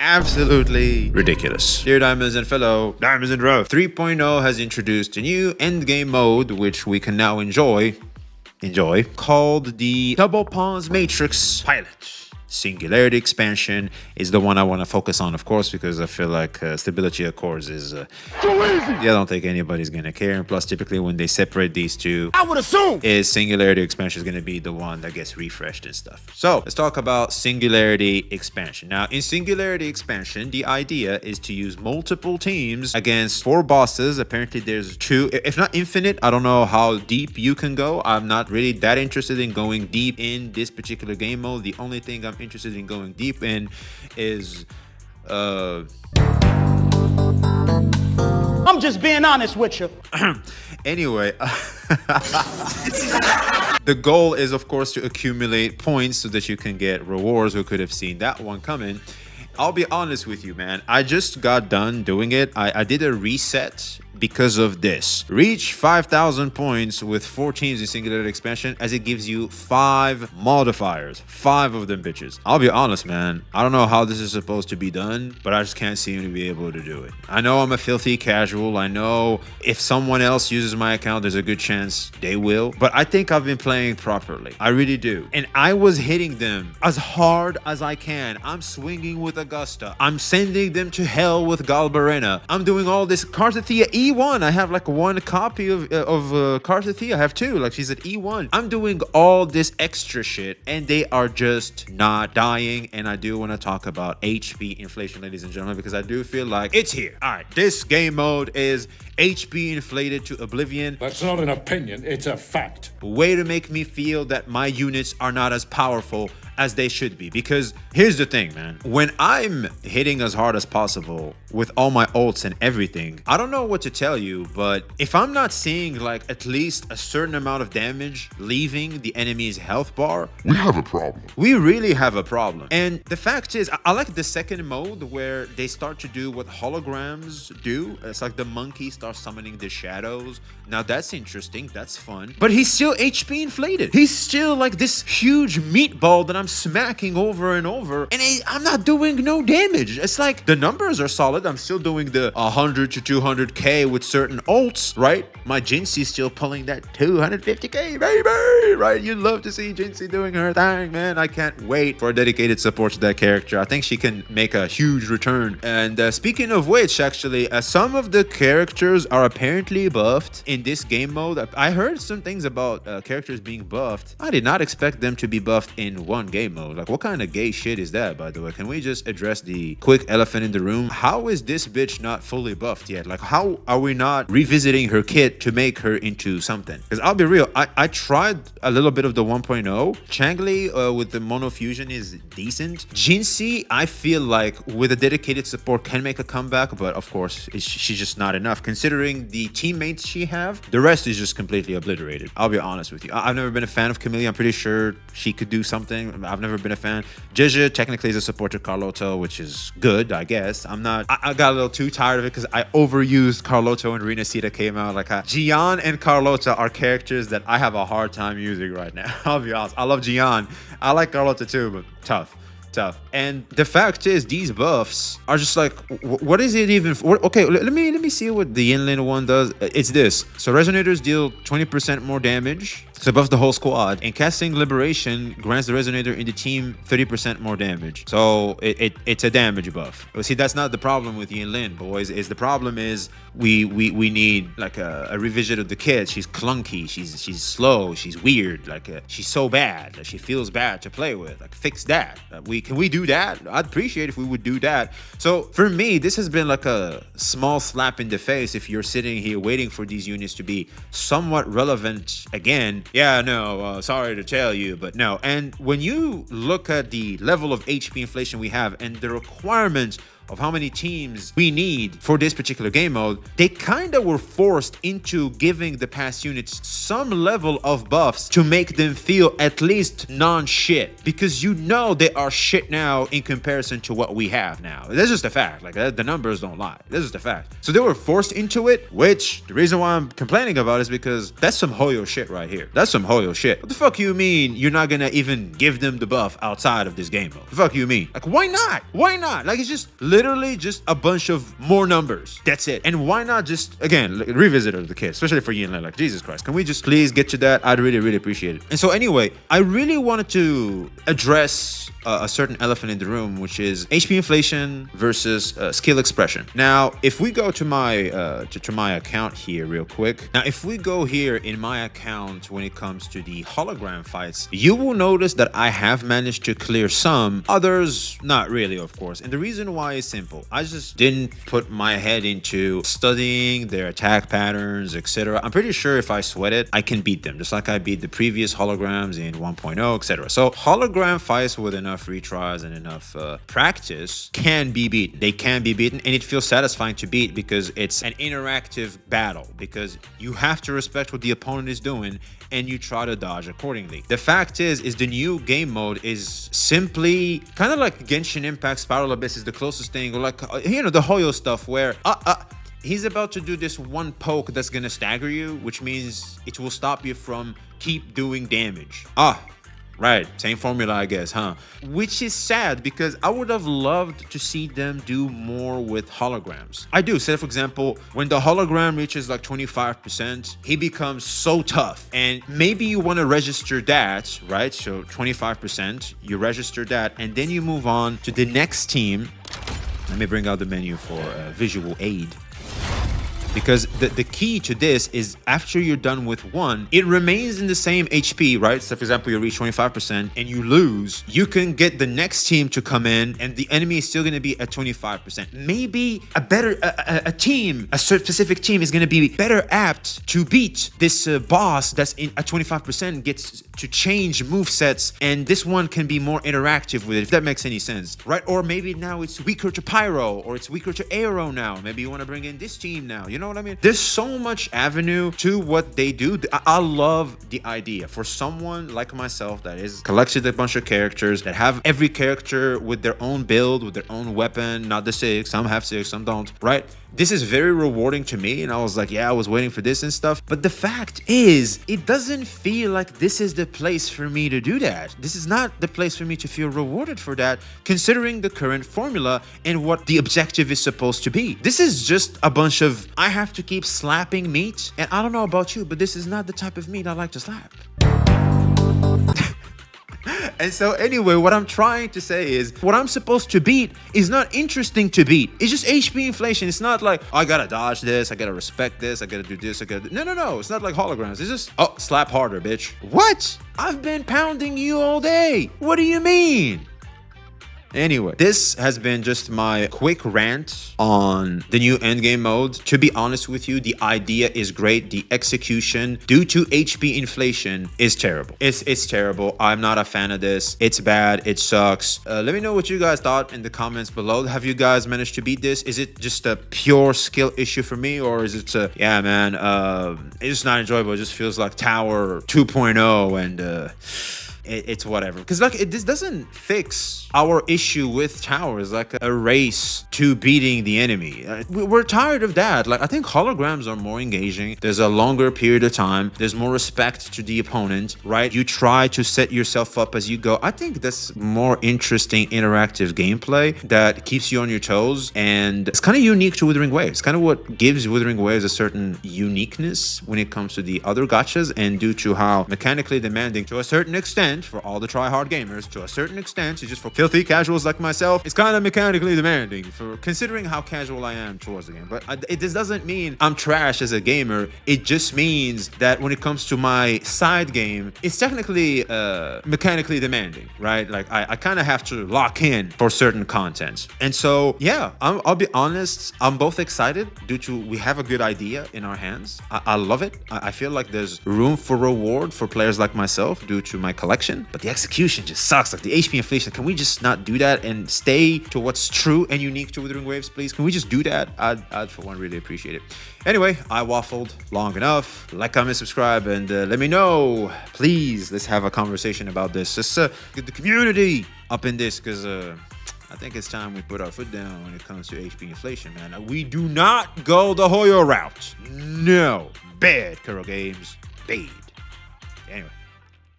absolutely ridiculous. Dear Diamonds and fellow Diamonds in Row, 3.0 has introduced a new endgame mode, which we can now enjoy, called the Double Pause Matrix Pilot. Singularity expansion is the one I want to focus on, of course, because I feel like stability of cores is too easy. I don't think anybody's gonna care. And plus, typically when they separate these two, I would assume is Singularity expansion is gonna be the one that gets refreshed and stuff. So let's talk about Singularity expansion. Now, in Singularity expansion, the idea is to use multiple teams against 4 bosses. Apparently, there's 2, if not infinite. I don't know how deep you can go. I'm not really that interested in going deep in this particular game mode. The only thing I'm interested in going deep in is I'm just being honest with you. Anyway, the goal is, of course, to accumulate points so that you can get rewards. Who could have seen that one coming? I'll be honest with you, man. I just got done doing it. I did a reset because of this. Reach 5,000 points with 4 teams in Singularity expansion, as it gives you 5 modifiers. 5 of them bitches. I'll be honest, man. I don't know how this is supposed to be done, but I just can't seem to be able to do it. I know I'm a filthy casual. I know if someone else uses my account, there's a good chance they will. But I think I've been playing properly. I really do. And I was hitting them as hard as I can. I'm swinging with Augusta. I'm sending them to hell with Galbarena. I'm doing all this. Carthathea E1. I have like 1 copy of Carthathea. I have 2. Like, she's at E1. I'm doing all this extra shit, and they are just not dying. And I do want to talk about HP inflation, ladies and gentlemen, because I do feel like it's here. All right, this game mode is HP inflated to oblivion. That's not an opinion, it's a fact. Way to make me feel that my units are not as powerful as they should be. Because here's the thing, man. When I'm hitting as hard as possible with all my ults and everything, I don't know what to tell you, but if I'm not seeing like at least a certain amount of damage leaving the enemy's health bar, we have a problem. We really have a problem. And the fact is, I like the second mode where they start to do what holograms do. It's like the monkey starts summoning the shadows. Now that's interesting. That's fun. But he's still HP inflated. He's still like this huge meatball that I'm smacking over and over, and I'm not doing no damage. It's like the numbers are solid. I'm still doing the 100 to 200k with certain ults, right? My Jinxie's still pulling that 250k, baby, right? You'd love to see Jinxie doing her thing, man. I can't wait for a dedicated support to that character. I think she can make a huge return. And speaking of which, actually, some of the characters are apparently buffed in this game mode. I heard some things about characters being buffed. I did not expect them to be buffed in one game mode. Like, what kind of gay shit is that, by the way? Can we just address the quick elephant in the room? How is this bitch not fully buffed yet? Like, how are we not revisiting her kit to make her into something? Because I'll be real, I tried a little bit of the 1.0. Changli with the mono fusion is decent. Jinxie, I feel like with a dedicated support can make a comeback, but of course she's just not enough considering the teammates she have. The rest is just completely obliterated. I'll be honest with you. I've never been a fan of Camille. I'm pretty sure she could do something. I've never been a fan. Jeje technically is a support to Carlota, which is good, I guess. I got a little too tired of it because I overused Carlota when Renacita came out. Like, Gian and Carlota are characters that I have a hard time using right now. I'll be honest. I love Gian. I like Carlota too, but tough. And the fact is, these buffs are just like, what is it even for? Okay, let me see what the Inland one does. It's this. So resonators deal 20% more damage, so buff the whole squad, and casting Liberation grants the resonator in the team 30% more damage. So it's a damage buff. But see, that's not the problem with Yin Lin, boys. Is the problem is we need like a revision of the kit. She's clunky, she's slow, she's weird, like she's so bad that she feels bad to play with. Like, fix that. Can we do that? I'd appreciate if we would do that. So for me, this has been like a small slap in the face if you're sitting here waiting for these units to be somewhat relevant again. Yeah, no, sorry to tell you, but no. And when you look at the level of HP inflation we have and the requirements of how many teams we need for this particular game mode, they kind of were forced into giving the past units some level of buffs to make them feel at least non-shit, because you know they are shit now in comparison to what we have now. That's just a fact. Like, the numbers don't lie. That's just a fact. So they were forced into it, which the reason why I'm complaining about is because that's some Hoyo shit right here. That's some Hoyo shit. What the fuck you mean you're not gonna even give them the buff outside of this game mode? The fuck you mean? Like, why not? Why not? Like, it's just literally just a bunch of more numbers. That's it. And why not just, again, revisit the kit, especially for Yin. Like, Jesus Christ, can we just please get to that? I'd really, really appreciate it. And so anyway, I really wanted to address a certain elephant in the room, which is HP inflation versus skill expression. Now, if we go to my account here real quick. Now, if we go here in my account when it comes to the hologram fights, you will notice that I have managed to clear some, others not really, of course. And the reason why is simple. I just didn't put my head into studying their attack patterns, etc. I'm pretty sure if I sweat it, I can beat them, just like I beat the previous holograms in 1.0, etc. So hologram fights with enough retries and enough practice can be beaten. They can be beaten, and it feels satisfying to beat because it's an interactive battle, because you have to respect what the opponent is doing and you try to dodge accordingly. The fact is the new game mode is simply kind of like Genshin Impact Spiral Abyss is the closest thing, or like, the Hoyo stuff where he's about to do this one poke that's gonna stagger you, which means it will stop you from keep doing damage. Right, same formula, I guess, huh? Which is sad, because I would have loved to see them do more with holograms. I do. Say, for example, when the hologram reaches like 25%, he becomes so tough. And maybe you want to register that, right? So 25%, you register that, and then you move on to the next team. Let me bring out the menu for visual aid. Because the key to this is after you're done with one, it remains in the same HP, right? So for example, you reach 25% and you lose, you can get the next team to come in and the enemy is still going to be at 25%. Maybe a team, a specific team is going to be better apt to beat this boss that's at 25%, gets to change movesets, and this one can be more interactive with it, if that makes any sense, right? Or maybe now it's weaker to Pyro, or it's weaker to Aero now. Maybe you want to bring in this team now. You know what I mean? There's so much avenue to what they do. I love the idea. For someone like myself that is collected a bunch of characters, that have every character with their own build, with their own weapon, not the 6, some have 6, some don't, right? This is very rewarding to me, and I was like, yeah, I was waiting for this and stuff. But the fact is, it doesn't feel like this is the place for me to do that. This is not the place for me to feel rewarded for that, considering the current formula and what the objective is supposed to be. This is just a bunch of, I have to keep slapping meat, and I don't know about you, but this is not the type of meat I like to slap. And so anyway, what I'm trying to say is what I'm supposed to beat is not interesting to beat. It's just HP inflation. It's not like, oh, I gotta dodge this, I gotta respect this, I gotta do this, I gotta do... No. It's not like holograms. It's just, oh, slap harder, bitch. What? I've been pounding you all day. What do you mean? Anyway, this has been just my quick rant on the new endgame mode. To be honest with you, the idea is great. The execution, due to HP inflation, is terrible. It's terrible. I'm not a fan of this. It's bad. It sucks. Let me know what you guys thought in the comments below. Have you guys managed to beat this? Is it just a pure skill issue for me, or is it yeah, man, it's just not enjoyable. It just feels like Tower 2.0 and it's whatever, because like this doesn't fix our issue with towers, like a race to beating the enemy. We're tired of that. Like, I think holograms are more engaging. There's a longer period of time. There's more respect to the opponent, right? You try to set yourself up as you go. I think that's more interesting interactive gameplay that keeps you on your toes, and it's kind of unique to Wuthering Waves. Kind of what gives Wuthering Waves a certain uniqueness when it comes to the other gachas, and due to how mechanically demanding to a certain extent for all the try-hard gamers, to a certain extent, it's just for filthy casuals like myself, it's kind of mechanically demanding for considering how casual I am towards the game. But this doesn't mean I'm trash as a gamer. It just means that when it comes to my side game, it's technically mechanically demanding, right? Like I kind of have to lock in for certain content. And so, yeah, I'll be honest, I'm both excited due to we have a good idea in our hands. I love it. I feel like there's room for reward for players like myself due to my collection collection, but the execution just sucks. Like the HP inflation, can we just not do that and stay to what's true and unique to Withering Waves, please? Can we just do that? I'd for one really appreciate it. Anyway, I waffled long enough. Like, comment, subscribe, and let me know. Please, let's have a conversation about this. Let's get the community up in this, because I think it's time we put our foot down when it comes to HP inflation, man. We do not go the Hoyo route. No. Bad, Kuro Games. Bad. Anyway.